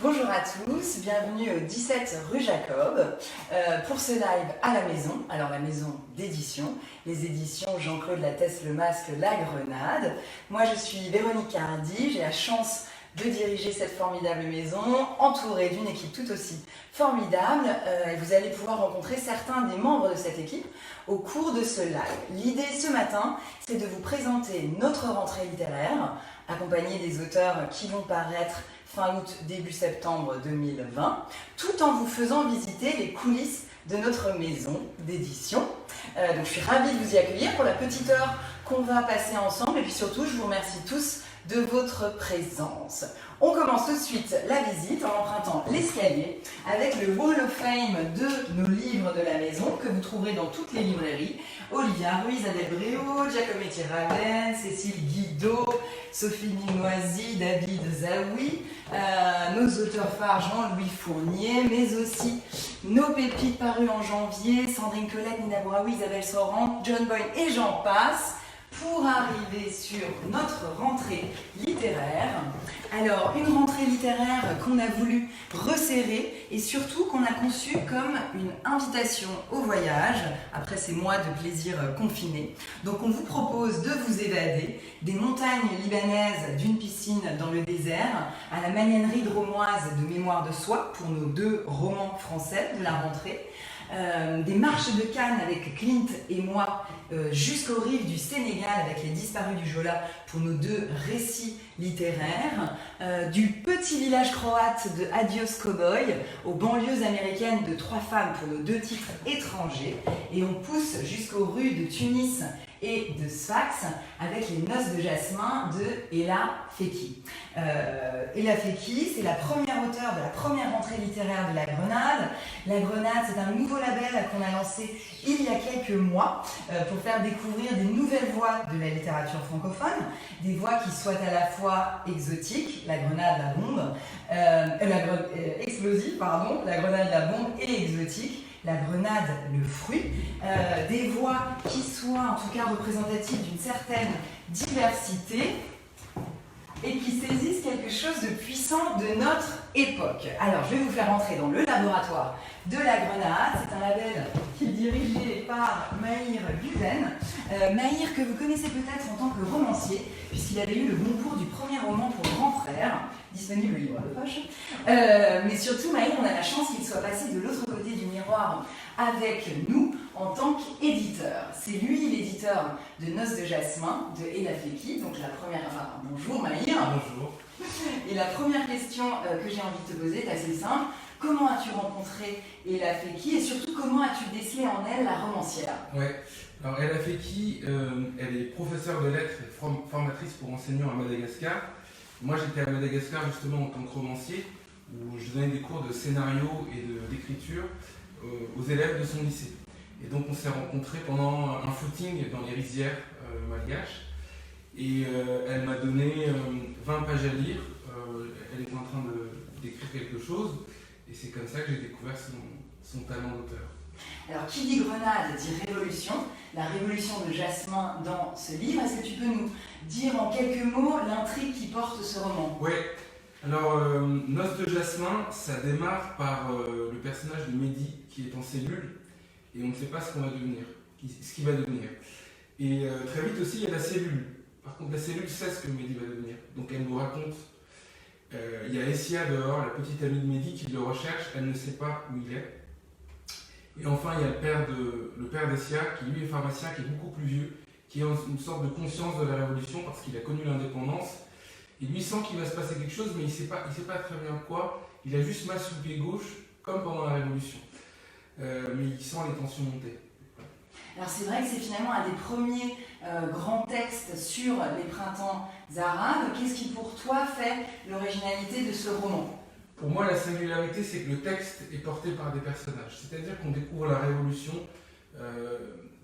Bonjour à tous, bienvenue au 17 rue Jacob pour ce live à la maison, alors la maison d'édition, les éditions Jean-Claude Lattès Le Masque, La Grenade. Moi je suis Véronique Hardy, j'ai la chance de diriger cette formidable maison, entourée d'une équipe tout aussi formidable. Et vous allez pouvoir rencontrer certains des membres de cette équipe au cours de ce live. L'idée ce matin, c'est de vous présenter notre rentrée littéraire, accompagnée des auteurs qui vont paraître fin août, début septembre 2020, tout en vous faisant visiter les coulisses de notre maison d'édition. Donc je suis ravie de vous y accueillir pour la petite heure qu'on va passer ensemble, et puis surtout je vous remercie tous de votre présence. On commence tout de suite la visite en empruntant l'escalier avec le Wall of Fame de nos livres de la maison que vous trouverez dans toutes les librairies. Olivia Ruiz, Adèle Bréau, Giacometti Ravenne, Cécile Guido, Sophie Mimoisi, David Zaoui, nos auteurs phares Jean-Louis Fournier, mais aussi nos pépites parues en janvier, Sandrine Colette, Nina Bouraoui, Isabelle Sorand, John Boyne et j'en passe, pour arriver sur notre rentrée littéraire. Alors, une rentrée littéraire qu'on a voulu resserrer et surtout qu'on a conçue comme une invitation au voyage après ces mois de plaisir confinés. Donc, on vous propose de vous évader des montagnes libanaises d'une piscine dans le désert à la magnanerie dromoise de Mémoire de Soi pour nos 2 romans français de la rentrée. Des marches de Cannes avec Clint et moi jusqu'aux rives du Sénégal avec les disparus du Jola pour nos 2 récits littéraires, du petit village croate de Adios Cowboy aux banlieues américaines de 3 femmes pour nos 2 titres étrangers, et on pousse jusqu'aux rues de Tunis et de Sfax avec les noces de jasmin de Ella Feki. Ella Feki, c'est la première auteure de la première rentrée littéraire de La Grenade. La Grenade, c'est un nouveau label qu'on a lancé il y a quelques mois pour faire découvrir des nouvelles voix de la littérature francophone, des voix qui soient à la fois exotiques, la grenade, la bombe, explosive, pardon, la grenade, la bombe, et exotique, la grenade, le fruit, des voix qui soient en tout cas représentatives d'une certaine diversité et qui saisissent quelque chose de puissant de notre époque. Alors, je vais vous faire entrer dans le laboratoire de la Grenade. C'est un label qui est dirigé par Maïr Guven. Maïr, que vous connaissez peut-être en tant que romancier, puisqu'il avait eu le concours du premier roman pour Grand Frère, disponible au livre de poche. Mais surtout, Maïr, on a la chance qu'il soit passé de l'autre côté du miroir avec nous en tant qu'éditeur. C'est lui l'éditeur de Noces de Jasmin, de Ella Feki. Donc la première... Enfin, bonjour Maïr. Bonjour. Et la première question que j'ai envie de te poser est assez simple. Comment as-tu rencontré Ella Feki et surtout comment as-tu décelé en elle la romancière? Ouais. Alors Ella Feki, elle est professeure de lettres et formatrice pour enseignants à Madagascar. Moi j'étais à Madagascar justement en tant que romancier, où je donnais des cours de scénario et d'écriture aux élèves de son lycée. Et donc on s'est rencontrés pendant un footing dans les rizières malgaches. Et elle m'a donné 20 pages à lire. Elle est en train d'écrire quelque chose. Et c'est comme ça que j'ai découvert son talent d'auteur. Alors, qui dit grenade dit révolution, la révolution de Jasmin dans ce livre. Est-ce que tu peux nous dire en quelques mots l'intrigue qui porte ce roman? Oui. Alors, Noces de Jasmin, ça démarre par le personnage de Mehdi qui est en cellule et on ne sait pas ce qu'il va devenir. Et très vite aussi, il y a la cellule. Par contre, la cellule sait ce que Mehdi va devenir. Donc, elle nous raconte. Il y a Essia dehors, la petite amie de Mehdi, qui le recherche. Elle ne sait pas où il est. Et enfin, il y a le père d'Essia, qui lui est pharmacien, qui est beaucoup plus vieux, qui a une sorte de conscience de la Révolution parce qu'il a connu l'indépendance. Et lui sent qu'il va se passer quelque chose, mais il ne sait pas très bien quoi. Il a juste mal sous le pied gauche, comme pendant la Révolution. Mais il sent les tensions monter. Alors c'est vrai que c'est finalement un des premiers grands textes sur les printemps arabes. Qu'est-ce qui pour toi fait l'originalité de ce roman? Pour moi, la singularité, c'est que le texte est porté par des personnages. C'est-à-dire qu'on découvre la Révolution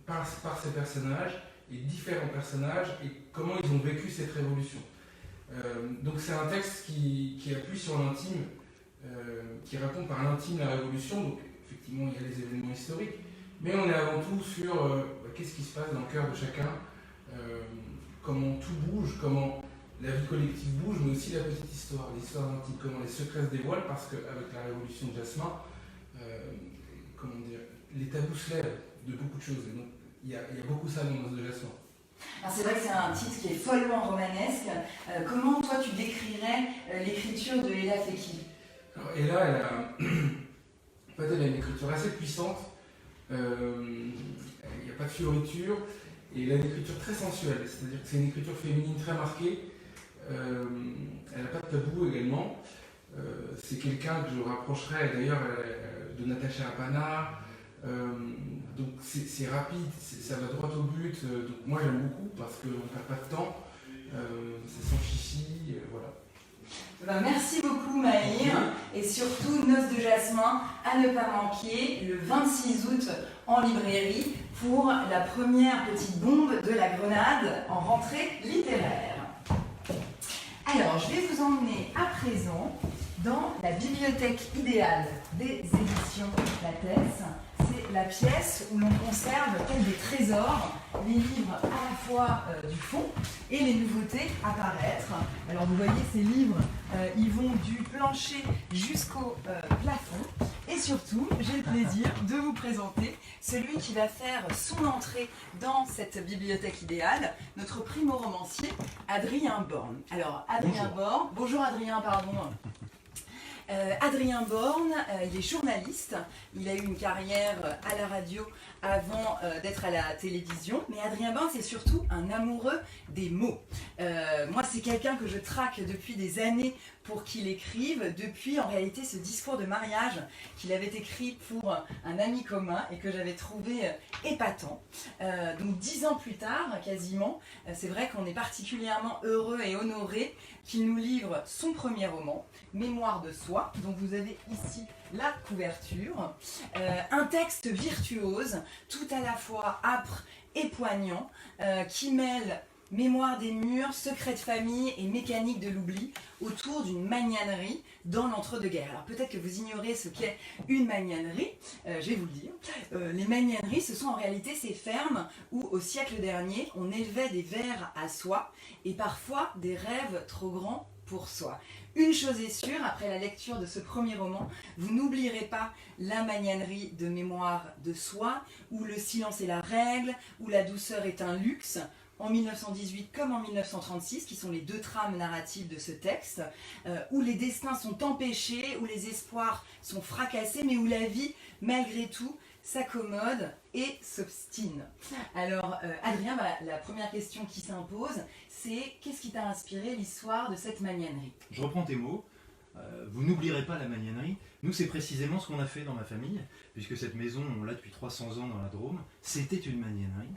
par ces personnages, et différents personnages, et comment ils ont vécu cette Révolution. Donc c'est un texte qui appuie sur l'intime, qui raconte par l'intime la Révolution. Donc effectivement, il y a les événements historiques, mais on est avant tout sur qu'est-ce qui se passe dans le cœur de chacun, comment tout bouge, comment la vie collective bouge, mais aussi la petite histoire, l'histoire intime, comment les secrets se dévoilent, parce qu'avec la révolution de Jasmin, comment dire, les tabous se lèvent de beaucoup de choses. Et donc, il y a beaucoup ça dans Noces de Jasmin. C'est vrai que c'est un titre qui est follement romanesque. Comment toi tu décrirais l'écriture de Ella Fekhi? Alors, Ella, elle a une écriture assez puissante. Il n'y a pas de fioriture. Et elle a une écriture très sensuelle, c'est-à-dire que c'est une écriture féminine très marquée. Elle n'a pas de tabou également. C'est quelqu'un que je rapprocherais d'ailleurs de Natacha Apana. Donc c'est rapide, ça va droit au but. Donc moi j'aime beaucoup parce qu'on ne perd pas de temps. C'est sans chichi, voilà. Merci beaucoup Maïr, et surtout Noces de Jasmin à ne pas manquer le 26 août en librairie pour la première petite bombe de la Grenade en rentrée littéraire. Alors je vais vous emmener à présent dans la bibliothèque idéale des éditions Lattès. C'est la pièce où l'on conserve tels des trésors les livres à la fois du fond et les nouveautés à paraître. Alors vous voyez, ces livres, ils vont du plancher jusqu'au plafond. Et surtout, j'ai le plaisir de vous présenter celui qui va faire son entrée dans cette bibliothèque idéale, notre primo-romancier, Adrien Borne. Alors, Adrien Borne, bonjour Adrien, pardon. Adrien Borne, il est journaliste, il a eu une carrière à la radio avant d'être à la télévision, mais Adrien Borne c'est surtout un amoureux des mots. Moi c'est quelqu'un que je traque depuis des années pour qu'il écrive, depuis en réalité ce discours de mariage qu'il avait écrit pour un ami commun et que j'avais trouvé épatant. Donc 10 ans plus tard, quasiment, c'est vrai qu'on est particulièrement heureux et honoré qu'il nous livre son premier roman, Mémoire de soi, dont vous avez ici la couverture. Un texte virtuose, tout à la fois âpre et poignant, qui mêle mémoire des murs, secret de famille et mécanique de l'oubli autour d'une magnanerie dans l'entre-deux-guerres. Alors peut-être que vous ignorez ce qu'est une magnanerie, je vais vous le dire. Les magnaneries, ce sont en réalité ces fermes où au siècle dernier, on élevait des vers à soie et parfois des rêves trop grands pour soi. Une chose est sûre, après la lecture de ce premier roman, vous n'oublierez pas la magnanerie de Mémoire de soi, où le silence est la règle, où la douceur est un luxe, en 1918 comme en 1936, qui sont les deux trames narratives de ce texte, où les destins sont empêchés, où les espoirs sont fracassés, mais où la vie, malgré tout, s'accommode et s'obstine. Alors, Adrien, la première question qui s'impose, c'est qu'est-ce qui t'a inspiré l'histoire de cette magnanerie? Je reprends tes mots. Vous n'oublierez pas la magnanerie. Nous, c'est précisément ce qu'on a fait dans ma famille, puisque cette maison, on l'a depuis 300 ans dans la Drôme. C'était une magnanerie,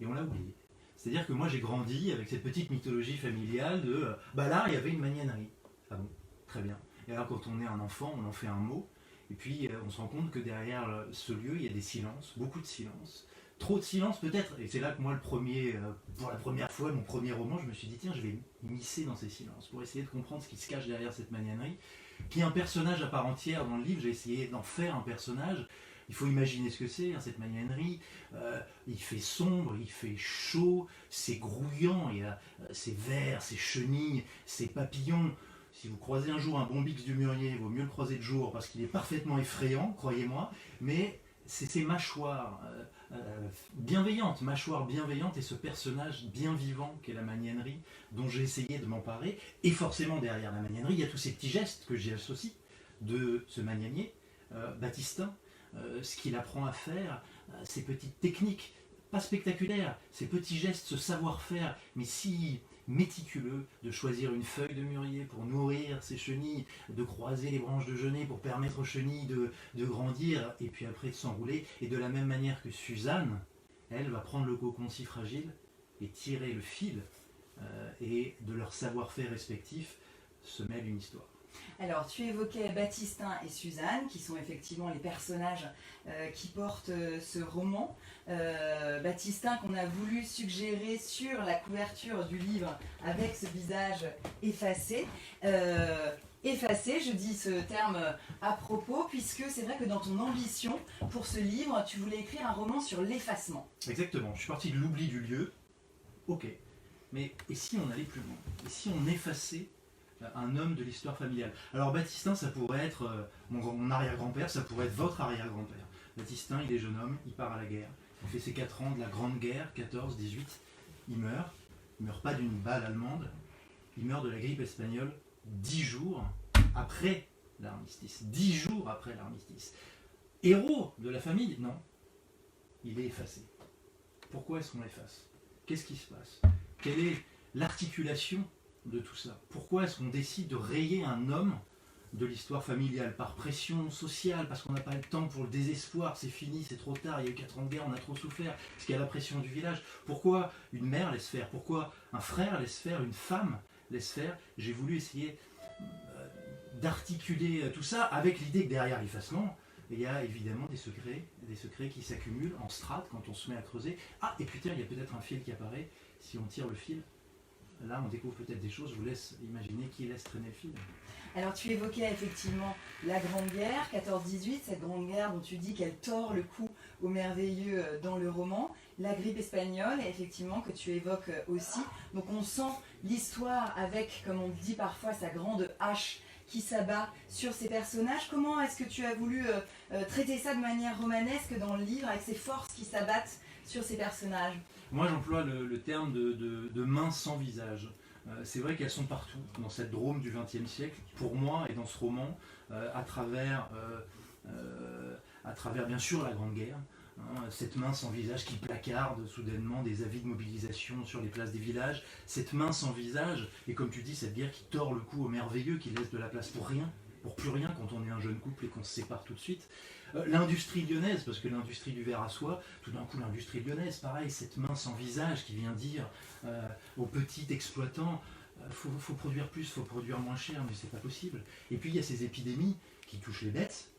et on l'a oubliée. C'est-à-dire que moi, j'ai grandi avec cette petite mythologie familiale de là, il y avait une magnanerie. Ah bon, très bien. Et alors, quand on est un enfant, on en fait un mot. Et puis, on se rend compte que derrière ce lieu, il y a des silences, beaucoup de silences. Trop de silence peut-être. Et c'est là que moi, pour la première fois, mon premier roman, je me suis dit, tiens, je vais m'immiscer dans ces silences pour essayer de comprendre ce qui se cache derrière cette magnanerie, qui est un personnage à part entière dans le livre. J'ai essayé d'en faire un personnage. Il faut imaginer ce que c'est, cette magnanerie. Il fait sombre, il fait chaud, c'est grouillant, il y a ces vers, ces chenilles, ces papillons. Si vous croisez un jour un bombix du mûrier, il vaut mieux le croiser de jour parce qu'il est parfaitement effrayant, croyez-moi, mais c'est ces mâchoires bienveillantes, et ce personnage bien vivant qu'est la magnanerie dont j'ai essayé de m'emparer. Et forcément derrière la magnanerie, il y a tous ces petits gestes que j'y associe de ce magnanier, Baptistin, ce qu'il apprend à faire, ces petites techniques, pas spectaculaires, ces petits gestes, ce savoir-faire, mais si méticuleux, de choisir une feuille de mûrier pour nourrir ses chenilles, de croiser les branches de genêt pour permettre aux chenilles de grandir, et puis après de s'enrouler. Et de la même manière que Suzanne, elle va prendre le cocon si fragile et tirer le fil, et de leur savoir-faire respectif se mêle une histoire. Alors, tu évoquais Baptistin et Suzanne, qui sont effectivement les personnages qui portent ce roman. Baptistin qu'on a voulu suggérer sur la couverture du livre avec ce visage effacé. Effacé, je dis ce terme à propos, puisque c'est vrai que dans ton ambition pour ce livre, tu voulais écrire un roman sur l'effacement. Exactement, je suis parti de l'oubli du lieu, ok. Mais et si on allait plus loin? Et si on effaçait un homme de l'histoire familiale? Alors Baptistin, ça pourrait être mon arrière-grand-père, ça pourrait être votre arrière-grand-père. Baptistin, il est jeune homme, il part à la guerre. Il fait ses 4 ans de la Grande Guerre, 14, 18. Il meurt. Il meurt pas d'une balle allemande. Il meurt de la grippe espagnole 10 jours après l'armistice. 10 jours après l'armistice. Héros de la famille? Non. Il est effacé. Pourquoi est-ce qu'on l'efface? Qu'est-ce qui se passe? Quelle est l'articulation de tout ça? Pourquoi est-ce qu'on décide de rayer un homme de l'histoire familiale? Par pression sociale, parce qu'on n'a pas le temps, pour le désespoir, c'est fini, c'est trop tard, il y a eu 4 ans de guerre, on a trop souffert, parce qu'il y a la pression du village. Pourquoi une mère laisse faire? Pourquoi un frère laisse faire? Une femme laisse faire? J'ai voulu essayer d'articuler tout ça avec l'idée que derrière l'effacement, il y a évidemment des secrets qui s'accumulent en strates quand on se met à creuser. Ah, et puis tiens, il y a peut-être un fil qui apparaît. Si on tire le fil, là on découvre peut-être des choses. Je vous laisse imaginer qui laisse traîner le fil. Alors tu évoquais effectivement la Grande Guerre, 14-18, cette Grande Guerre dont tu dis qu'elle tord le cou au merveilleux dans le roman, la grippe espagnole, effectivement, que tu évoques aussi. Donc on sent l'histoire avec, comme on dit parfois, sa grande hache qui s'abat sur ces personnages. Comment est-ce que tu as voulu traiter ça de manière romanesque dans le livre, avec ces forces qui s'abattent sur ces personnages? Moi j'emploie le terme de mains sans visage. C'est vrai qu'elles sont partout, dans cette Drôme du XXe siècle, pour moi, et dans ce roman, à travers bien sûr la Grande Guerre, cette main sans visage qui placarde soudainement des avis de mobilisation sur les places des villages, cette main sans visage, et comme tu dis, cette guerre qui tord le cou au merveilleux, qui laisse de la place pour rien, pour plus rien quand on est un jeune couple et qu'on se sépare tout de suite. L'industrie lyonnaise, parce que l'industrie du verre à soie, tout d'un coup l'industrie lyonnaise, pareil, cette main sans visage qui vient dire aux petits exploitants, faut produire plus, faut produire moins cher, mais c'est pas possible. Et puis il y a ces épidémies qui touchent les bêtes.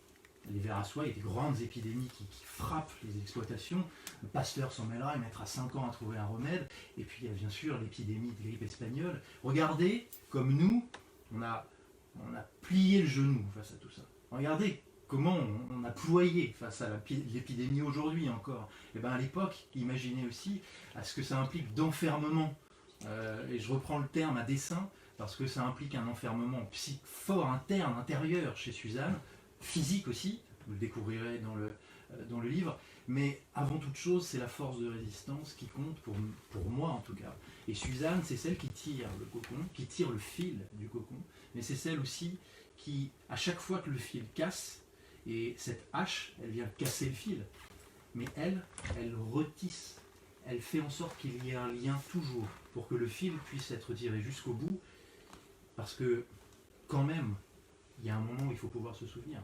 Les vers à soie, il y a des grandes épidémies qui frappent les exploitations. Pasteur s'en mêlera, il mettra 5 ans à trouver un remède. Et puis il y a bien sûr l'épidémie de grippe espagnole. Regardez, comme nous, on a plié le genou face à tout ça. Regardez comment on a ployé face à l'épidémie aujourd'hui encore. Et bien à l'époque, imaginez aussi à ce que ça implique d'enfermement. Et je reprends le terme à dessein, parce que ça implique un enfermement fort, interne, intérieur chez Suzanne, physique aussi, vous le découvrirez dans le livre, mais avant toute chose, c'est la force de résistance qui compte pour moi en tout cas. Et Suzanne, c'est celle qui tire le cocon, qui tire le fil du cocon, mais c'est celle aussi qui, à chaque fois que le fil casse, et cette hache, elle vient casser le fil, mais elle retisse, elle fait en sorte qu'il y ait un lien toujours, pour que le fil puisse être tiré jusqu'au bout, parce que quand même, il y a un moment où il faut pouvoir se souvenir.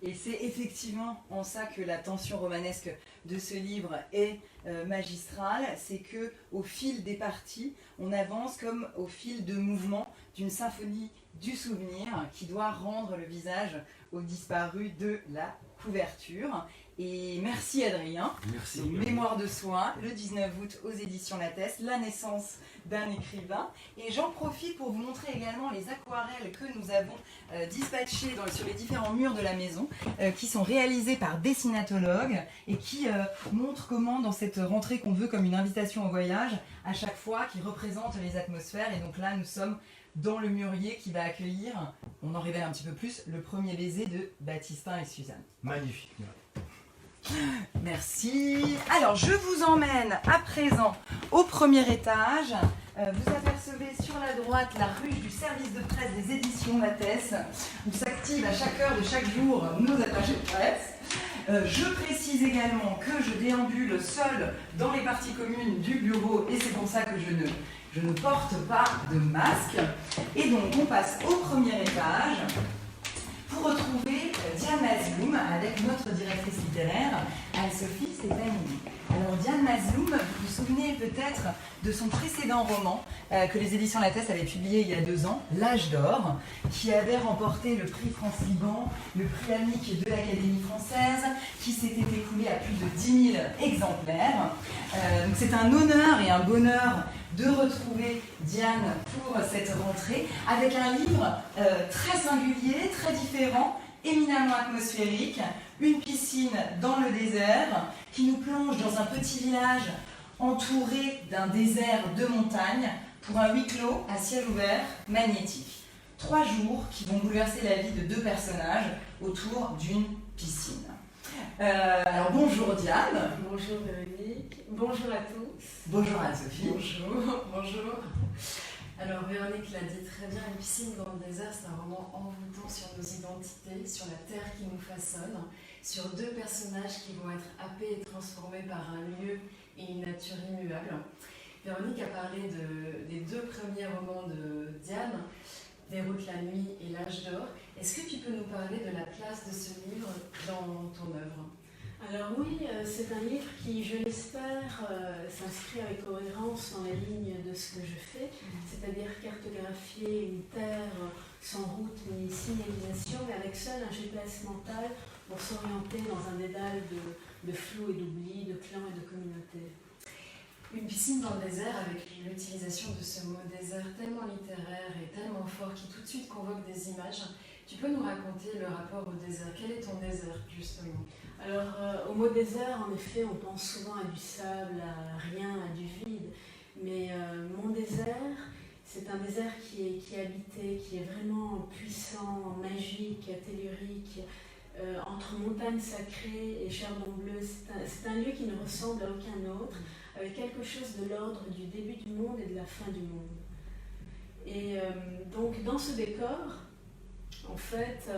Et c'est effectivement en ça que la tension romanesque de ce livre est magistrale, c'est que au fil des parties, on avance comme au fil de mouvement d'une symphonie du souvenir qui doit rendre le visage au disparu de la couverture. Et merci Adrien. Merci. Mémoire de soins, le 19 août aux éditions Lattès, la naissance d'un écrivain. Et j'en profite pour vous montrer également les aquarelles que nous avons dispatchées sur les différents murs de la maison, qui sont réalisées par dessinatologues et qui montrent comment, dans cette rentrée qu'on veut comme une invitation au voyage, à chaque fois, qui représente les atmosphères. Et donc là, nous sommes dans le mûrier qui va accueillir, on en révèle un petit peu plus, le premier baiser de Baptistin et Suzanne. Magnifique. Merci. Alors, je vous emmène à présent au premier étage. Vous apercevez sur la droite la ruche du service de presse des éditions Lattès, où s'activent à chaque heure de chaque jour nos attachés de presse. Je précise également que je déambule seule dans les parties communes du bureau et c'est pour ça que je ne porte pas de masque. Et donc, on passe au premier étage pour retrouver Diane Mazloum avec notre directrice littéraire, Anne-Sophie Stéphanie. Alors Diane Mazloum, vous vous souvenez peut-être de son précédent roman que les éditions Lattès avaient publié il y a 2 ans, L'Âge d'Or, qui avait remporté le prix France-Liban, le prix Amique de l'Académie française, qui s'était écoulé à plus de 10 000 exemplaires. Donc c'est un honneur et un bonheur de retrouver Diane pour cette rentrée, avec un livre très singulier, très différent, éminemment atmosphérique, une piscine dans le désert, qui nous plonge dans un petit village entouré d'un désert de montagnes pour un huis clos à ciel ouvert magnétique. 3 jours qui vont bouleverser la vie de 2 personnages autour d'une piscine. Alors bonjour Diane. Bonjour Véronique. Bonjour à tous. Bonjour Anne-Sophie. Bonjour. Alors Véronique l'a dit très bien, Une piscine dans le désert, c'est un roman envoûtant sur nos identités, sur la terre qui nous façonne, sur 2 personnages qui vont être happés et transformés par un lieu et une nature immuable. Véronique a parlé des 2 premiers romans de Diane, Déroute la nuit et L'âge d'or. Est-ce que tu peux nous parler de la place de ce livre dans ton œuvre ? Alors oui, c'est un livre qui, je l'espère, s'inscrit avec cohérence dans la ligne de ce que je fais, c'est-à-dire cartographier une terre sans route ni signalisation, mais avec seul un GPS mental pour s'orienter dans un dédale de flou et d'oubli, de clans et de communautés. Une piscine dans le désert, avec l'utilisation de ce mot désert tellement littéraire et tellement fort qui tout de suite convoque des images. Tu peux nous raconter le rapport au désert ? Quel est ton désert, justement ? Alors, au mot désert, en effet, on pense souvent à du sable, à rien, à du vide. Mais mon désert, c'est un désert qui est habité, qui est vraiment puissant, magique, tellurique, entre montagnes sacrées et chardon bleu. C'est un lieu qui ne ressemble à aucun autre, avec quelque chose de l'ordre du début du monde et de la fin du monde. Et donc, dans ce décor, en fait,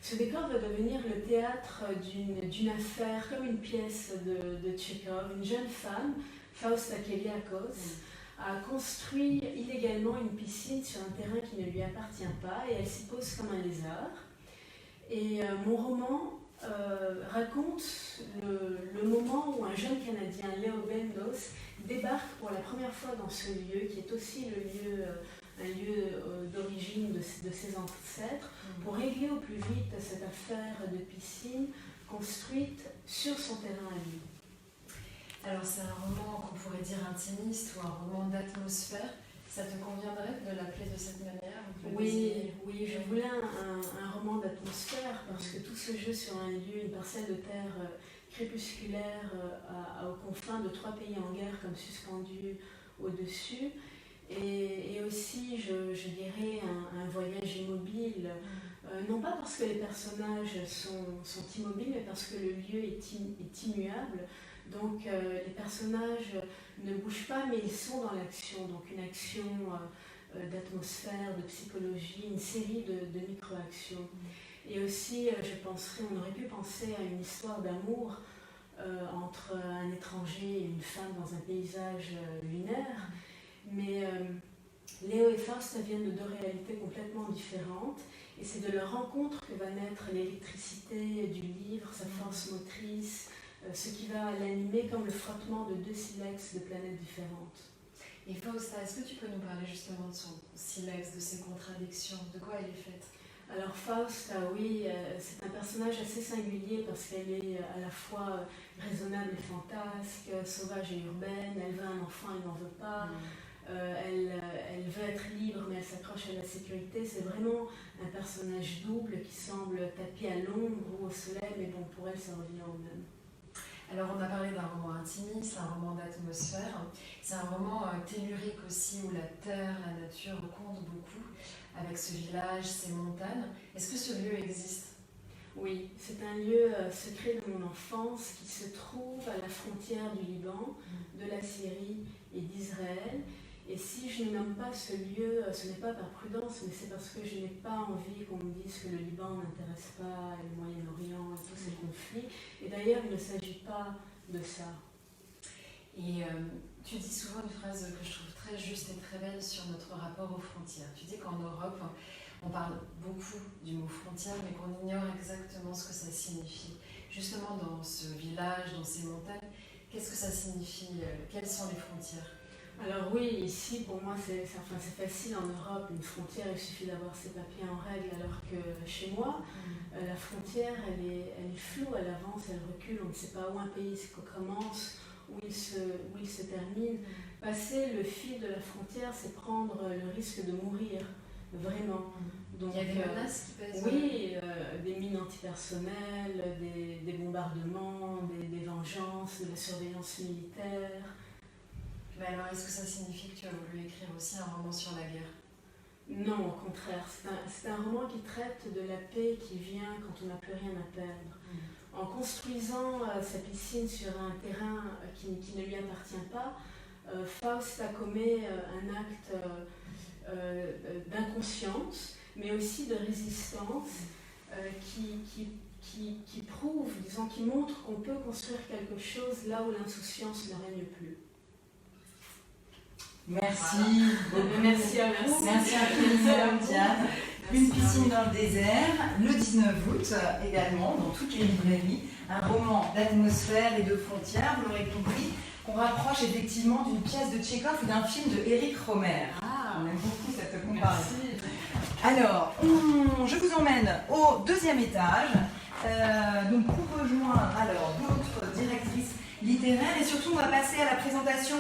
ce décor va devenir le théâtre d'une affaire, comme une pièce de Tchekhov. Une jeune femme, Fausta Keliakos, a construit illégalement une piscine sur un terrain qui ne lui appartient pas et elle s'y pose comme un lézard. Et mon roman raconte le moment où un jeune Canadien, Leo Bendos, débarque pour la première fois dans ce lieu, qui est aussi un lieu d'origine de ses ancêtres, pour régler au plus vite cette affaire de piscine construite sur son terrain à lui. Alors c'est un roman qu'on pourrait dire intimiste ou un roman d'atmosphère. Ça te conviendrait de l'appeler de cette manière ? Oui, je voulais un roman d'atmosphère parce que tout ce jeu sur un lieu, une parcelle de terre crépusculaire aux confins de 3 pays en guerre comme suspendu au-dessus, et aussi, je dirais, un voyage immobile, non pas parce que les personnages sont immobiles, mais parce que le lieu est immuable. Donc les personnages ne bougent pas, mais ils sont dans l'action, donc une action d'atmosphère, de psychologie, une série de micro-actions. Et aussi, on aurait pu penser à une histoire d'amour entre un étranger et une femme dans un paysage lunaire, mais Léo et Fausta viennent de 2 réalités complètement différentes, et c'est de leur rencontre que va naître l'électricité du livre, sa force motrice, ce qui va l'animer comme le frottement de 2 silex de planètes différentes. Et Fausta, est-ce que tu peux nous parler justement de son silex, de ses contradictions, de quoi elle est faite ? Alors Fausta, oui, c'est un personnage assez singulier parce qu'elle est à la fois raisonnable et fantasque, sauvage et urbaine, elle veut un enfant, elle n'en veut pas, elle veut être libre mais elle s'accroche à la sécurité. C'est vraiment un personnage double qui semble tapis à l'ombre ou au soleil, mais bon, pour elle ça revient au même. Alors on a parlé d'un roman intimiste, un roman d'atmosphère, c'est un roman tellurique aussi où la terre, la nature compte beaucoup, avec ce village, ces montagnes. Est-ce que ce lieu existe ? Oui, c'est un lieu secret de mon enfance qui se trouve à la frontière du Liban, de la Syrie et d'Israël. Et si je ne nomme pas ce lieu, ce n'est pas par prudence, mais c'est parce que je n'ai pas envie qu'on me dise que le Liban n'intéresse pas, et le Moyen-Orient et tous ces conflits. Et d'ailleurs, il ne s'agit pas de ça. Et tu dis souvent une phrase que je trouve très juste et très belle sur notre rapport aux frontières. Tu dis qu'en Europe, on parle beaucoup du mot frontière, mais qu'on ignore exactement ce que ça signifie. Justement, dans ce village, dans ces montagnes, qu'est-ce que ça signifie ? Quelles sont les frontières ? Alors oui, ici pour moi c'est facile en Europe, une frontière il suffit d'avoir ses papiers en règle, alors que chez moi la frontière elle est floue, elle avance, elle recule, on ne sait pas où un pays commence, où il se termine. Passer le fil de la frontière, c'est prendre le risque de mourir, vraiment. Donc, il y a des menaces qui pèsent. Oui, des mines antipersonnelles, des bombardements, des vengeances, de la surveillance militaire. Mais alors, est-ce que ça signifie que tu as voulu écrire aussi un roman sur la guerre? Non, au contraire. C'est un roman qui traite de la paix qui vient quand on n'a plus rien à perdre. En construisant sa piscine sur un terrain qui ne lui appartient pas, Faust a commis un acte d'inconscience, mais aussi de résistance qui prouve, disons, qui montre qu'on peut construire quelque chose là où l'insouciance ne règne plus. Merci beaucoup. Merci à vous. Merci infiniment, Diane. Une piscine dans le désert, le 19 août également, dans toutes les librairies. Un roman d'atmosphère et de frontières, vous l'aurez compris, qu'on rapproche effectivement d'une pièce de Tchekhov ou d'un film de Éric Rohmer. On aime beaucoup cette comparaison. Alors, je vous emmène au deuxième étage, donc pour rejoindre alors d'autres directrices littéraires et surtout on va passer à la présentation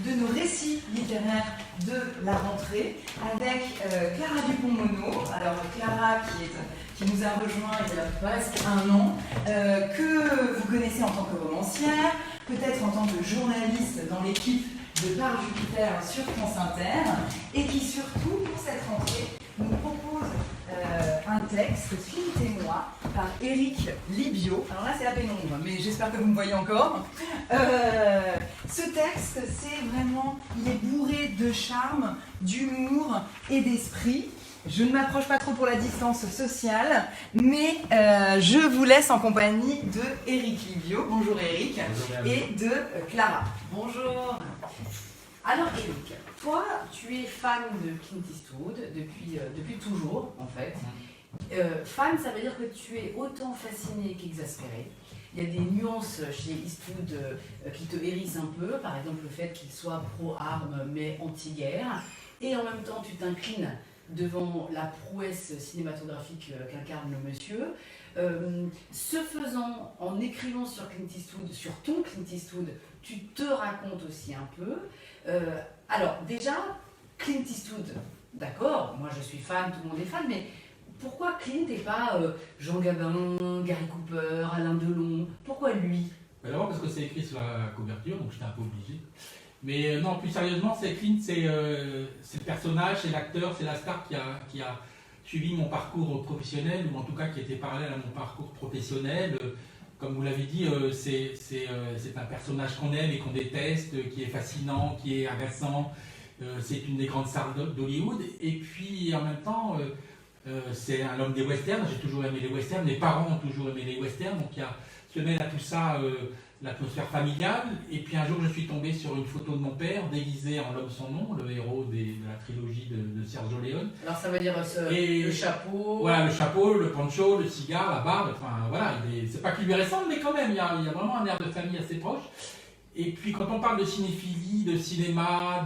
de nos récits littéraires de la rentrée avec Clara Dupont-Mono. Alors Clara qui nous a rejoint il y a presque un an, que vous connaissez en tant que romancière, peut-être en tant que journaliste dans l'équipe de Par Jupiter sur France Inter, et qui surtout, pour cette rentrée, nous propose un texte, Flint et moi, par Éric Libio. Alors là, c'est la pénombre, mais j'espère que vous me voyez encore. Ce texte, c'est vraiment, il est bourré de charme, d'humour et d'esprit. Je ne m'approche pas trop pour la distance sociale, mais je vous laisse en compagnie de Éric Libio. Bonjour Éric. Et de Clara. Bonjour. Alors Éric, toi tu es fan de Clint Eastwood depuis toujours en fait. Fan, ça veut dire que tu es autant fasciné qu'exaspéré. Il y a des nuances chez Eastwood qui te hérissent un peu, par exemple le fait qu'il soit pro-armes mais anti-guerre, et en même temps tu t'inclines devant la prouesse cinématographique qu'incarne le monsieur. Ce faisant, en écrivant sur Clint Eastwood, sur ton Clint Eastwood, tu te racontes aussi un peu. Alors déjà, Clint Eastwood, d'accord, moi je suis fan, tout le monde est fan, mais pourquoi Clint et pas Jean Gabin, Gary Cooper, Alain Delon? Pourquoi lui? D'abord parce que c'est écrit sur la couverture, donc j'étais un peu obligé. Mais non, plus sérieusement, c'est Clint, c'est le personnage, c'est l'acteur, c'est la star qui a suivi mon parcours professionnel, ou en tout cas qui était parallèle à mon parcours professionnel. Comme vous l'avez dit, c'est un personnage qu'on aime et qu'on déteste, qui est fascinant, qui est agaçant. C'est une des grandes stars d'Hollywood. Et puis en même temps, c'est un homme des westerns. J'ai toujours aimé les westerns. Mes parents ont toujours aimé les westerns. Donc il y a se mêle à tout ça l'atmosphère familiale. Et puis un jour, je suis tombé sur une photo de mon père, déguisé en l'homme sans nom, le héros de la trilogie de Sergio Leone. Alors ça veut dire le chapeau. Voilà, le chapeau, le poncho, le cigare, la barbe. Enfin voilà, c'est pas qu'il lui ressemble, mais quand même, il y a vraiment un air de famille assez proche. Et puis quand on parle de cinéphilie, de cinéma,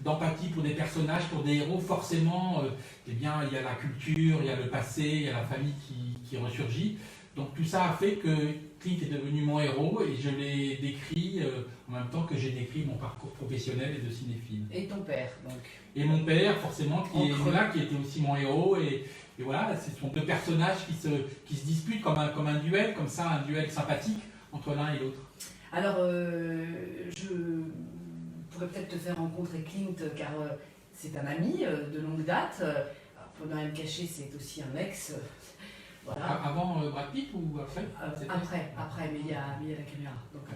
d'empathie pour des personnages, pour des héros, forcément, eh bien, il y a la culture, il y a le passé, il y a la famille qui ressurgit. Donc tout ça a fait que Clint est devenu mon héros et je l'ai décrit en même temps que j'ai décrit mon parcours professionnel et de cinéphile. Et ton père, donc. Et mon père, forcément, qui était aussi mon héros. Et voilà, ce sont deux personnages qui se disputent comme un duel, comme ça, un duel sympathique entre l'un et l'autre. Alors, je pourrais peut-être te faire rencontrer Clint, car c'est un ami de longue date. Pour ne rien me cacher, c'est aussi un ex. Voilà. Avant Brad Pitt ou après Après, mais il y a la caméra. Donc,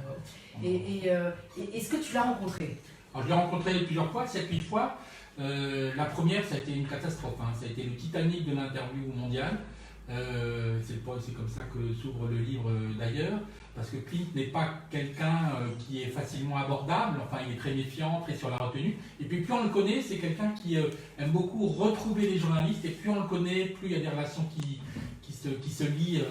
est-ce que tu l'as rencontré? Alors, je l'ai rencontré plusieurs fois, 7-8 fois. La première, ça a été une catastrophe. Hein. Ça a été le Titanic de l'interview mondiale. C'est comme ça que s'ouvre le livre d'ailleurs. Parce que Clint n'est pas quelqu'un qui est facilement abordable. Enfin, il est très méfiant, très sur la retenue. Et puis, plus on le connaît, c'est quelqu'un qui aime beaucoup retrouver les journalistes. Et plus on le connaît, plus il y a des relations qui se lient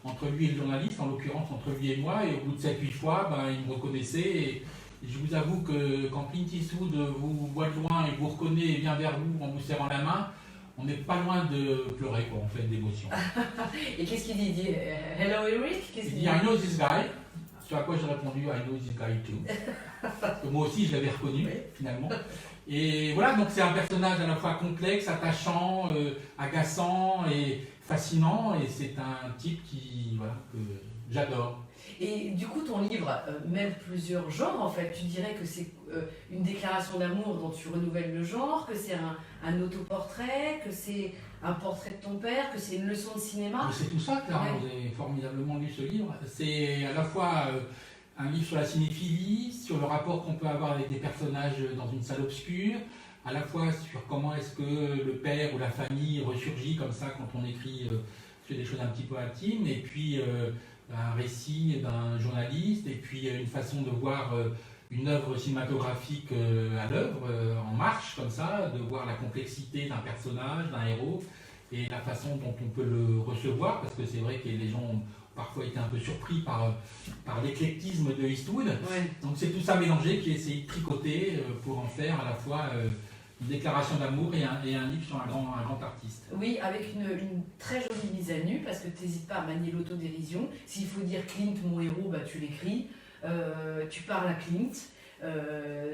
entre lui et le journaliste, en l'occurrence entre lui et moi. Et au bout de 7-8 fois, il me reconnaissait. Et je vous avoue que quand Clint Eastwood vous voit de loin et vous reconnaît et vient vers vous en vous serrant la main, on n'est pas loin de pleurer, quoi, en fait, d'émotion. Et qu'est-ce qu'il dit? Il dit Hello Eric? Il dit I know this guy. Ce à quoi j'ai répondu I know this guy too. Parce que moi aussi je l'avais reconnu finalement. Et voilà, donc c'est un personnage à la fois complexe, attachant, agaçant et fascinant. Et c'est un type que j'adore. Et du coup, ton livre mêle plusieurs genres en fait. Tu dirais que c'est une déclaration d'amour dont tu renouvelles le genre, que c'est un autoportrait, que c'est un portrait de ton père, que c'est une leçon de cinéma. Mais c'est tout ça, Clara. Ouais. Vous avez formidablement lu ce livre. C'est à la fois un livre sur la cinéphilie, sur le rapport qu'on peut avoir avec des personnages dans une salle obscure, à la fois sur comment est-ce que le père ou la famille ressurgit comme ça quand on écrit sur des choses un petit peu intimes, et puis un récit d'un journaliste, et puis une façon de voir une œuvre cinématographique à l'œuvre, en marche comme ça, de voir la complexité d'un personnage, d'un héros, et la façon dont on peut le recevoir, parce que c'est vrai que les gens ont parfois été un peu surpris par l'éclectisme de Eastwood. Ouais. Donc c'est tout ça mélangé qui est essayé de tricoter pour en faire à la fois une déclaration d'amour et un livre sur un grand artiste. Oui, avec une très jolie mise à nu, parce que tu n'hésites pas à manier l'autodérision. S'il faut dire Clint, mon héros, bah, tu l'écris. Tu parles à Clint.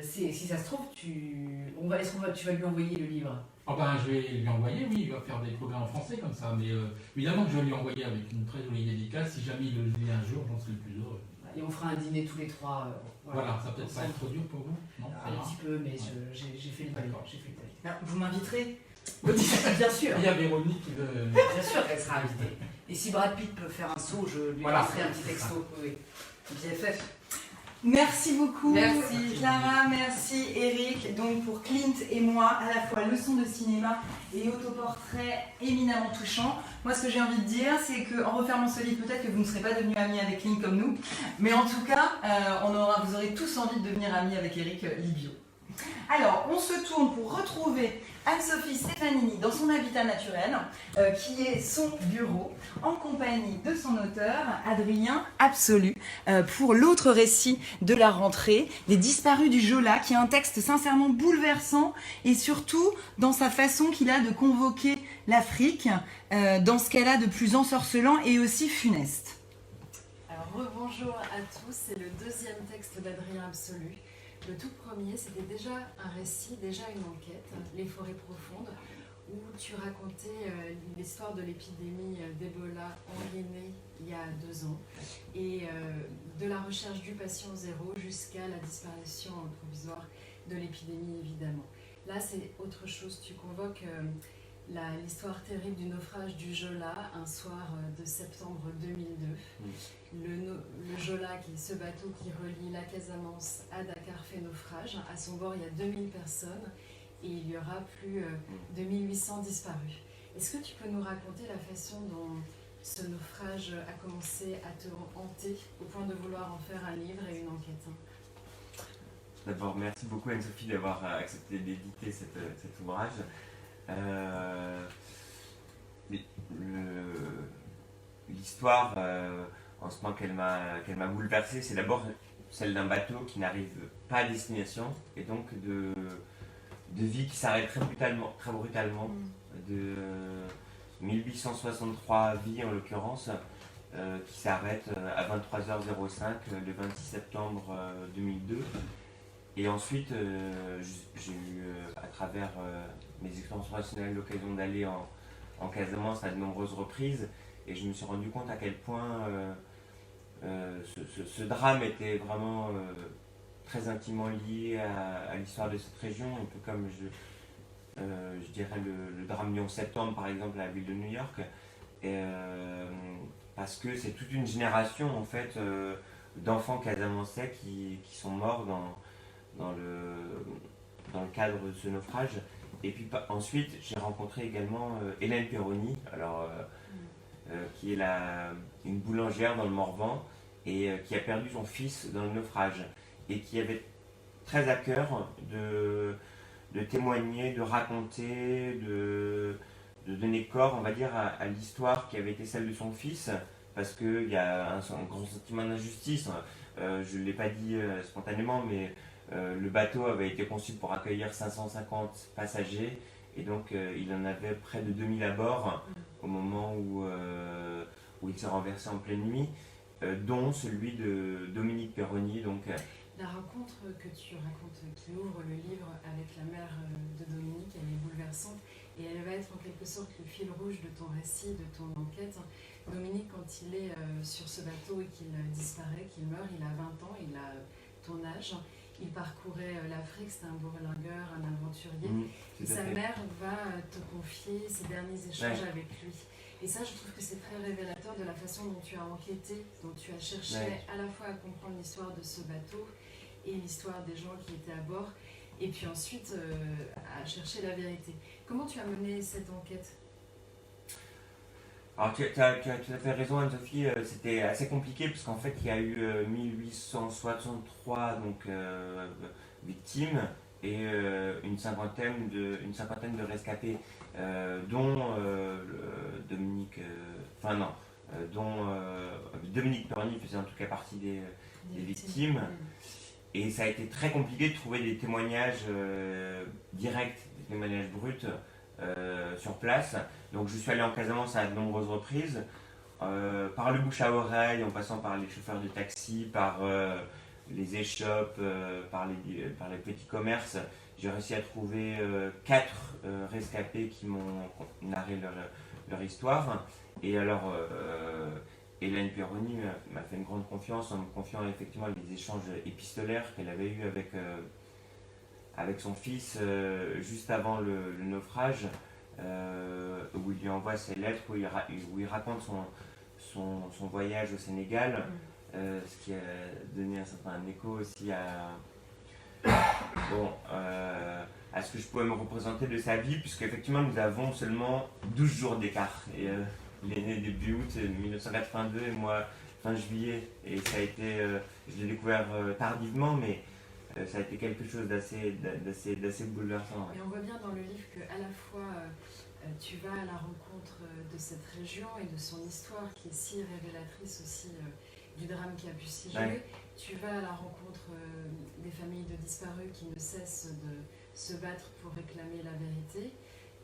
Si ça se trouve, tu vas lui envoyer le livre. Ah ben, je vais lui envoyer, oui, il va faire des progrès en français comme ça, mais évidemment que je vais lui envoyer avec une très jolie dédicace. Si jamais il le lit un jour, j'en serai le plus heureux. Et on fera un dîner tous les trois. Voilà, ça peut être pas être trop dur pour vous, non? Ça Un ira. petit peu, mais j'ai fait le pari. D'accord. J'ai fait le pari. Alors, vous m'inviterez? Bien sûr, Il y a Véronique qui veut... bien sûr qu'elle sera invitée. Et si Brad Pitt peut faire un saut, je lui Voilà. passerai un petit texto. Oui. BFF. Merci beaucoup, Merci. Clara, merci Eric. Donc pour Clint et moi, à la fois leçon de cinéma et autoportrait éminemment touchant. Moi, ce que j'ai envie de dire, c'est qu'en refermant ce livre, peut-être que vous ne serez pas devenus amis avec Clint comme nous, mais en tout cas, vous aurez tous envie de devenir amis avec Eric Libio. Alors, on se tourne pour retrouver Anne-Sophie Stefanini dans son habitat naturel, qui est son bureau, en compagnie de son auteur, Adrien Absolu, pour l'autre récit de la rentrée, Les Disparus du Jola, qui est un texte sincèrement bouleversant, et surtout dans sa façon qu'il a de convoquer l'Afrique, dans ce qu'elle a de plus ensorcelant et aussi funeste. Alors rebonjour à tous, c'est le deuxième texte d'Adrien Absolu. Le tout premier, c'était déjà un récit, déjà une enquête, Les Forêts Profondes, où tu racontais l'histoire de l'épidémie d'Ebola en Guinée il y a 2 ans, et de la recherche du patient zéro jusqu'à la disparition provisoire de l'épidémie, évidemment. Là, c'est autre chose, tu convoques l'histoire terrible du naufrage du Jola, un soir de septembre 2002. Le Jola, qui est ce bateau qui relie la Casamance à Dakar, fait naufrage. À son bord, il y a 2000 personnes et il y aura plus de 1800 disparus. Est-ce que tu peux nous raconter la façon dont ce naufrage a commencé à te hanter au point de vouloir en faire un livre et une enquête? D'abord, merci beaucoup Anne-Sophie d'avoir accepté d'éditer cet ouvrage. L'histoire, en ce moment qu'elle m'a bouleversé, c'est d'abord celle d'un bateau qui n'arrive pas à destination, et donc de vie qui s'arrête très brutalement, de 1863 vies en l'occurrence, qui s'arrête à 23h05 le 26 septembre 2002. Et ensuite, j'ai eu, à travers mes expériences professionnelles, l'occasion d'aller en Casamance à de nombreuses reprises, et je me suis rendu compte à quel point ce drame était vraiment très intimement lié à l'histoire de cette région, un peu comme je dirais le drame du 11 septembre par exemple à la ville de New York, parce que c'est toute une génération en fait d'enfants casamançais qui sont morts dans le cadre de ce naufrage. Et puis ensuite, j'ai rencontré également Hélène Perroni, qui est une boulangère dans le Morvan et qui a perdu son fils dans le naufrage et qui avait très à cœur de témoigner, de raconter, de donner corps, on va dire, à l'histoire qui avait été celle de son fils, parce qu'il y a un grand sentiment d'injustice. Je ne l'ai pas dit spontanément, mais le bateau avait été conçu pour accueillir 550 passagers, et donc il en avait près de 2000 à bord au moment où il s'est renversé en pleine nuit. dont celui de Dominique Perroni. Donc, La rencontre que tu racontes, qui ouvre le livre avec la mère de Dominique, elle est bouleversante et elle va être en quelque sorte le fil rouge de ton récit, de ton enquête. Dominique, quand il est sur ce bateau et qu'il disparaît, qu'il meurt, il a 20 ans, il a ton âge. Il parcourait l'Afrique, c'est un bourlingueur, un aventurier. Et sa mère va te confier ses derniers échanges avec lui. Et ça, je trouve que c'est très révélateur de la façon dont tu as enquêté, dont tu as cherché à la fois à comprendre l'histoire de ce bateau et l'histoire des gens qui étaient à bord, et puis ensuite à chercher la vérité. Comment tu as mené cette enquête? Alors tu as tout à fait raison Anne-Sophie, c'était assez compliqué parce qu'en fait il y a eu 1863 victimes et une cinquantaine de rescapés, dont Dominique Perroni faisait en tout cas partie des victimes. Et ça a été très compliqué de trouver des témoignages directs, des témoignages bruts sur place. Donc je suis allé en Casamance à de nombreuses reprises, par le bouche à oreille, en passant par les chauffeurs de taxi, par les échoppes, par les petits commerces. J'ai réussi à trouver 4 rescapés qui m'ont narré leur histoire. Et alors, Hélène Perroni m'a fait une grande confiance en me confiant effectivement les échanges épistolaires qu'elle avait eus avec son fils juste avant le naufrage, où il lui envoie ses lettres, où il raconte son voyage au Sénégal, ce qui a donné un certain écho aussi à ce que je pouvais me représenter de sa vie, puisque effectivement nous avons seulement 12 jours d'écart. Et il est né début août 1982 et moi fin juillet, et ça a été, je l'ai découvert tardivement, mais ça a été quelque chose d'assez bouleversant. Et on voit bien dans le livre qu'à la fois tu vas à la rencontre de cette région et de son histoire qui est si révélatrice aussi du drame qui a pu s'y jouer. Tu vas à la rencontre des familles de disparus qui ne cessent de se battre pour réclamer la vérité.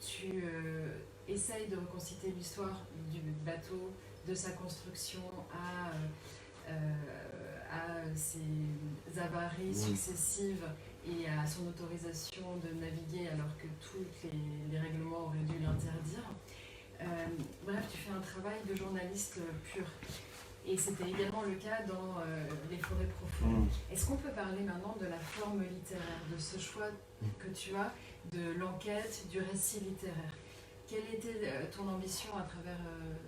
Tu essayes de reconstituer l'histoire du bateau, de sa construction à ses avaries successives et à son autorisation de naviguer alors que tous les règlements auraient dû l'interdire. Bref, tu fais un travail de journaliste pur. Et c'était également le cas dans Les forêts profondes. Est-ce qu'on peut parler maintenant de la forme littéraire, de ce choix que tu as, de l'enquête, du récit littéraire? Quelle était ton ambition à travers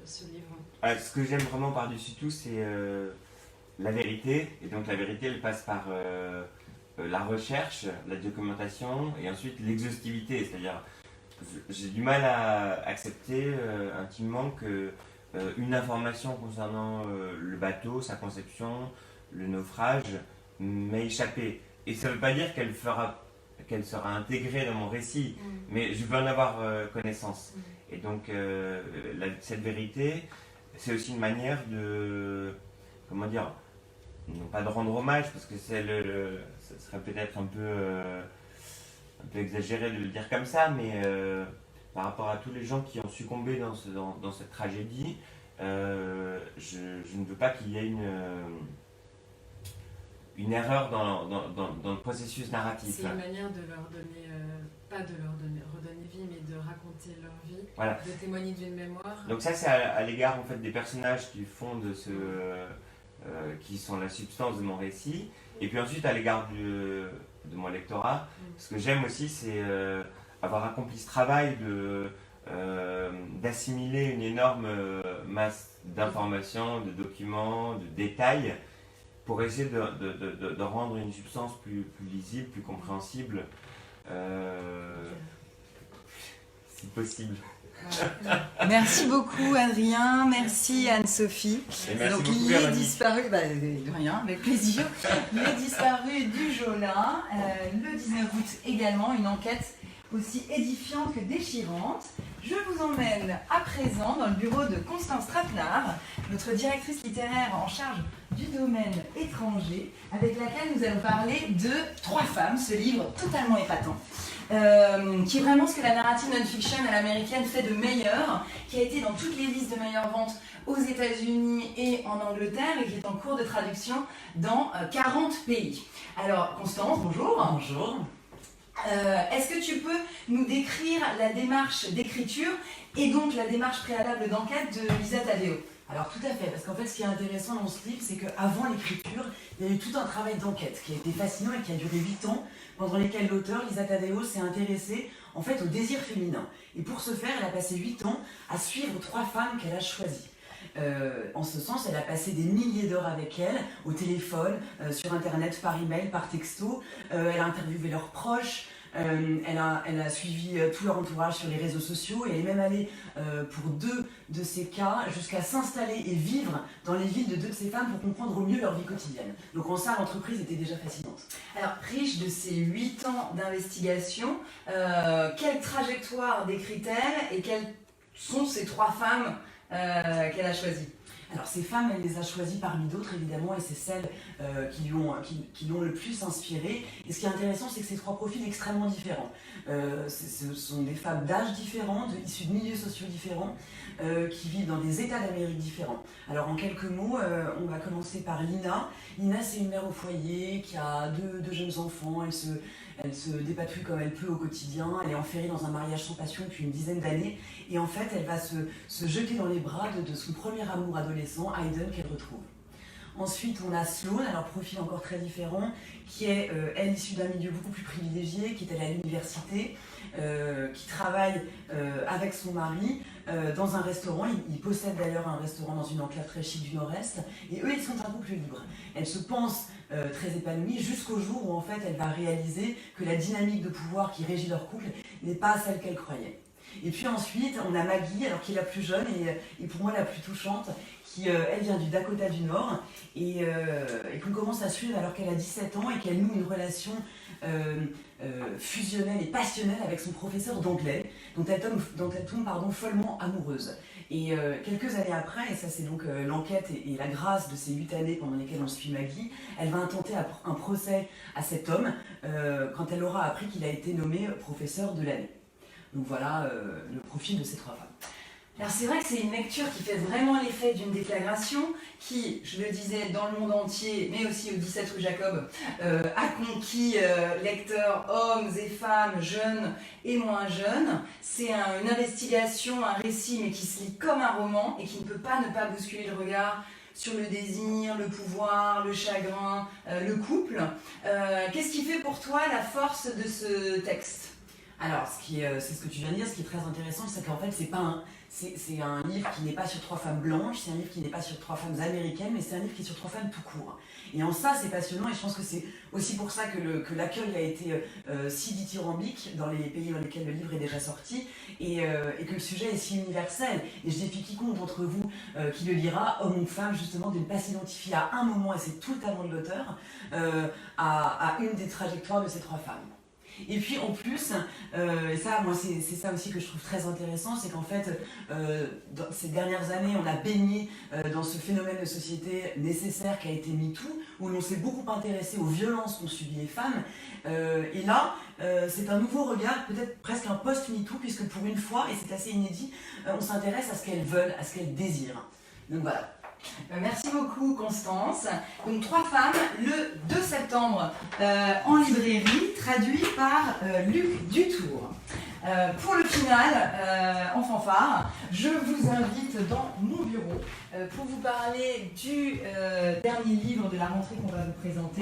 ce livre? Ce que j'aime vraiment par-dessus tout, c'est la vérité. Et donc la vérité, elle passe par la recherche, la documentation et ensuite l'exhaustivité. C'est-à-dire, j'ai du mal à accepter intimement que une information concernant le bateau, sa conception, le naufrage, m'ait échappé. Et ça ne veut pas dire qu'elle sera intégrée dans mon récit, mais je veux en avoir connaissance. Et donc, cette vérité, c'est aussi une manière de, comment dire, non pas de rendre hommage, parce que ça serait peut-être un peu exagéré de le dire comme ça, mais par rapport à tous les gens qui ont succombé dans cette tragédie, je ne veux pas qu'il y ait une erreur dans le processus narratif. C'est une manière de leur donner, pas de leur redonner vie, mais de raconter leur vie, de témoigner d'une mémoire. Donc ça, c'est à l'égard en fait, des personnages qui fondent qui sont la substance de mon récit, et puis ensuite à l'égard de mon lectorat. Ce que j'aime aussi, c'est avoir accompli ce travail d'assimiler une énorme masse d'informations, de documents, de détails, pour essayer de rendre une substance plus lisible, plus compréhensible, si possible. Merci beaucoup Adrien, merci Anne-Sophie. Donc les disparus, de rien, avec plaisir. Les disparus du Jolin, le 19 août également, une enquête aussi édifiante que déchirante. je vous emmène à présent dans le bureau de Constance Trapenard, notre directrice littéraire en charge du domaine étranger, avec laquelle nous allons parler de Trois femmes, ce livre totalement épatant, qui est vraiment ce que la narrative non-fiction à l'américaine fait de meilleur, qui a été dans toutes les listes de meilleures ventes aux États-Unis et en Angleterre et qui est en cours de traduction dans 40 pays. Alors, Constance, bonjour. Bonjour. Est-ce que tu peux nous décrire la démarche d'écriture et donc la démarche préalable d'enquête de Lisa Taddeo? Alors tout à fait, parce qu'en fait ce qui est intéressant dans ce livre, c'est qu'avant l'écriture, il y a eu tout un travail d'enquête qui a été fascinant et qui a duré 8 ans, pendant lesquels l'auteur, Lisa Taddeo, s'est intéressée en fait au désir féminin. Et pour ce faire, elle a passé 8 ans à suivre 3 femmes qu'elle a choisies. En ce sens, elle a passé des milliers d'heures avec elles, au téléphone, sur internet, par email, par texto. Elle a interviewé leurs proches, elle a suivi tout leur entourage sur les réseaux sociaux et elle est même allée, pour 2 de ces cas, jusqu'à s'installer et vivre dans les villes de 2 de ces femmes pour comprendre au mieux leur vie quotidienne. Donc en ça, l'entreprise était déjà fascinante. Alors, riche de ces 8 ans d'investigation, quelle trajectoire décrit-elle et quelles sont ces 3 femmes qu'elle a choisies? Alors ces femmes, elle les a choisies parmi d'autres évidemment et c'est celles qui l'ont le plus inspirée. Et ce qui est intéressant, c'est que ces 3 profils extrêmement différents. Ce sont des femmes d'âge différents, issues de milieux sociaux différents, qui vivent dans des États d'Amérique différents. Alors en quelques mots, on va commencer par Lina. Lina, c'est une mère au foyer qui a deux jeunes enfants. Elle se dépatouille comme elle peut au quotidien. Elle est enferrée dans un mariage sans passion depuis une dizaine d'années. Et en fait, elle va se jeter dans les bras de son premier amour adolescent, Hayden, qu'elle retrouve. Ensuite, on a Sloane, alors profil encore très différent, qui est, elle, issue d'un milieu beaucoup plus privilégié, qui est allée à l'université, qui travaille avec son mari dans un restaurant. Ils possèdent d'ailleurs un restaurant dans une enclave très chic du Nord-Est. Et eux, ils sont un couple libre. Elle se pense très épanouie jusqu'au jour où, en fait, elle va réaliser que la dynamique de pouvoir qui régit leur couple n'est pas celle qu'elle croyait. Et puis ensuite, on a Maggie, alors qui est la plus jeune et pour moi la plus touchante, qui elle vient du Dakota du Nord et qu'on commence à suivre alors qu'elle a 17 ans et qu'elle noue une relation fusionnelle et passionnelle avec son professeur d'anglais, dont elle tombe follement amoureuse. Et quelques années après, et ça c'est donc l'enquête et la grâce de ces 8 années pendant lesquelles on suit Maggie, elle va intenter un procès à cet homme quand elle aura appris qu'il a été nommé professeur de l'année. Donc voilà le profil de ces 3 femmes. Alors c'est vrai que c'est une lecture qui fait vraiment l'effet d'une déflagration qui, je le disais, dans le monde entier, mais aussi au 17 rue Jacob, a conquis lecteurs, hommes et femmes, jeunes et moins jeunes. C'est une investigation, un récit, mais qui se lit comme un roman et qui ne peut pas ne pas bousculer le regard sur le désir, le pouvoir, le chagrin, le couple. Qu'est-ce qui fait pour toi la force de ce texte ? Alors, c'est ce que tu viens de dire, ce qui est très intéressant, c'est qu'en fait, c'est un livre qui n'est pas sur 3 femmes blanches, c'est un livre qui n'est pas sur 3 femmes américaines, mais c'est un livre qui est sur 3 femmes tout court. Et en ça, c'est passionnant, et je pense que c'est aussi pour ça que l'accueil a été si dithyrambique dans les pays dans lesquels le livre est déjà sorti, et que le sujet est si universel. Et je défie quiconque d'entre vous qui le lira, homme ou femme, justement, de ne pas s'identifier à un moment, et c'est tout le talent de l'auteur, à une des trajectoires de ces 3 femmes. Et puis en plus, et ça, moi, c'est ça aussi que je trouve très intéressant, c'est qu'en fait, dans ces dernières années, on a baigné dans ce phénomène de société nécessaire qui a été MeToo, où l'on s'est beaucoup intéressé aux violences qu'ont subies les femmes. Et là, c'est un nouveau regard, peut-être presque un post-MeToo, puisque pour une fois, et c'est assez inédit, on s'intéresse à ce qu'elles veulent, à ce qu'elles désirent. Donc voilà. Merci beaucoup Constance. Donc 3 femmes, le 2 septembre en librairie, traduit par Luc Dutour. Pour le final, en fanfare, je vous invite dans mon bureau pour vous parler du dernier livre de la rentrée qu'on va vous présenter.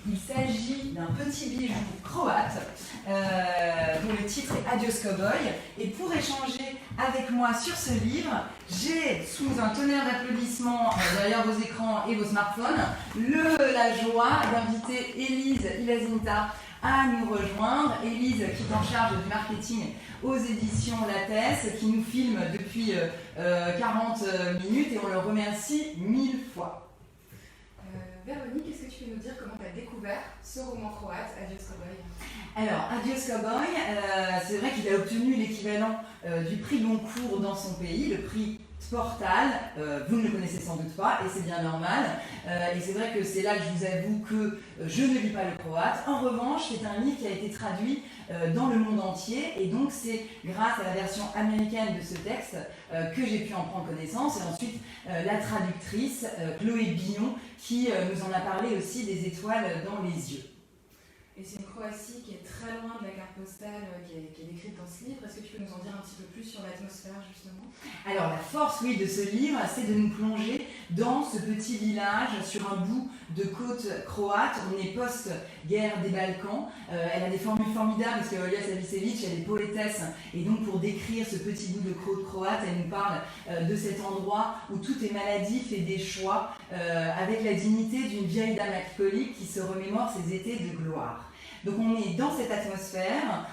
Il s'agit d'un petit bijou croate dont le titre est Adios Cowboy. Et pour échanger avec moi sur ce livre, j'ai, sous un tonnerre d'applaudissements derrière vos écrans et vos smartphones, la joie d'inviter Élise Ilazinta à nous rejoindre. Élise qui est en charge du marketing aux éditions Lattès, qui nous filme depuis 40 minutes et on le remercie 1000 fois. Véronique, est-ce que tu peux nous dire comment tu as découvert ce roman croate, Adios Cowboy? Alors, Adios Cowboy, c'est vrai qu'il a obtenu l'équivalent du prix Goncourt dans son pays, le prix Sportal. Vous ne le connaissez sans doute pas, et c'est bien normal. Et c'est vrai que c'est là que je vous avoue que je ne lis pas le croate. En revanche, c'est un livre qui a été traduit dans le monde entier, et donc c'est grâce à la version américaine de ce texte que j'ai pu en prendre connaissance, et ensuite la traductrice Chloé Billon qui nous en a parlé aussi des étoiles dans les yeux. Et c'est une Croatie qui est très loin de la carte postale qui est décrite dans ce livre. Est-ce que tu peux nous en dire un petit peu plus sur l'atmosphère justement? Alors la force, oui, de ce livre, c'est de nous plonger dans ce petit village sur un bout de côte croate. On est post-guerre des Balkans. Elle a des formules formidables parce que Olja Savicevic, elle est poétesse, et donc pour décrire ce petit bout de côte croate, elle nous parle de cet endroit où tout est maladif et des choix, avec la dignité d'une vieille dame alcoolique qui se remémore ses étés de gloire. Donc on est dans cette atmosphère,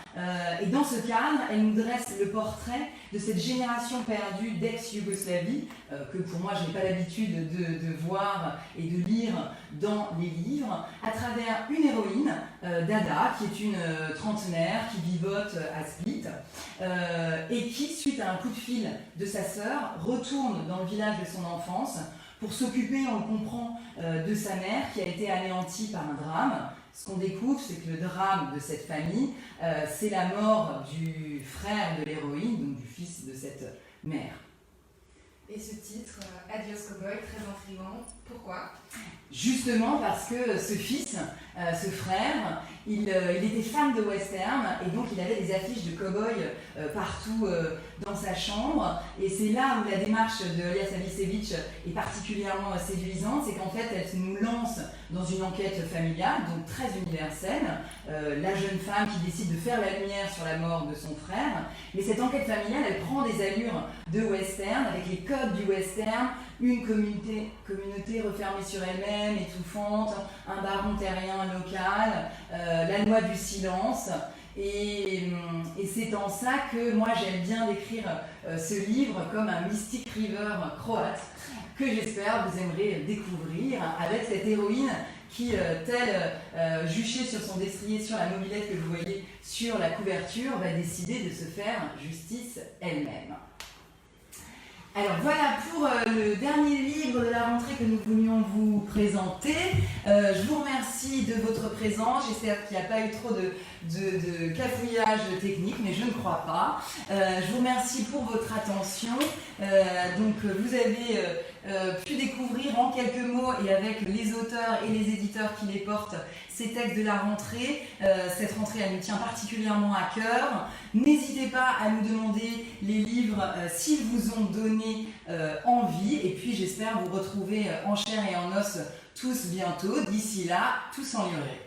et dans ce cadre, elle nous dresse le portrait de cette génération perdue d'ex-Yougoslavie, que pour moi je n'ai pas l'habitude de voir et de lire dans les livres, à travers une héroïne, Dada, qui est une trentenaire qui vivote à Split, et qui, suite à un coup de fil de sa sœur, retourne dans le village de son enfance pour s'occuper, on le comprend, de sa mère qui a été anéantie par un drame. Ce qu'on découvre, c'est que le drame de cette famille, c'est la mort du frère de l'héroïne, donc du fils de cette mère. Et ce titre, Adios Cowboy, très intriguant. Pourquoi? Justement parce que ce fils, ce frère, il était fan de western, et donc il avait des affiches de cow-boy partout dans sa chambre. Et c'est là où la démarche de Olja Savicevic est particulièrement séduisante, c'est qu'en fait elle nous lance dans une enquête familiale, donc très universelle, la jeune femme qui décide de faire la lumière sur la mort de son frère. Mais cette enquête familiale, elle prend des allures de western, avec les codes du western, une communauté refermée sur elle-même, étouffante, un baron terrien local, la loi du silence. Et c'est en ça que moi j'aime bien décrire ce livre comme un Mystic River croate, que j'espère vous aimerez découvrir, avec cette héroïne qui, telle juchée sur son destrier sur la mobilette que vous voyez sur la couverture, va décider de se faire justice elle-même. Alors voilà pour le dernier livre de la rentrée que nous voulions vous présenter. Je vous remercie de votre présence. J'espère qu'il n'y a pas eu trop de cafouillage technique, mais je ne crois pas. Je vous remercie pour votre attention. Donc vous avez pu découvrir en quelques mots, et avec les auteurs et les éditeurs qui les portent, ces textes de la rentrée. Cette rentrée, elle nous tient particulièrement à cœur. N'hésitez pas à nous demander les livres s'ils vous ont donné envie, et puis j'espère vous retrouver en chair et en os tous bientôt. D'ici là, tous en librairie.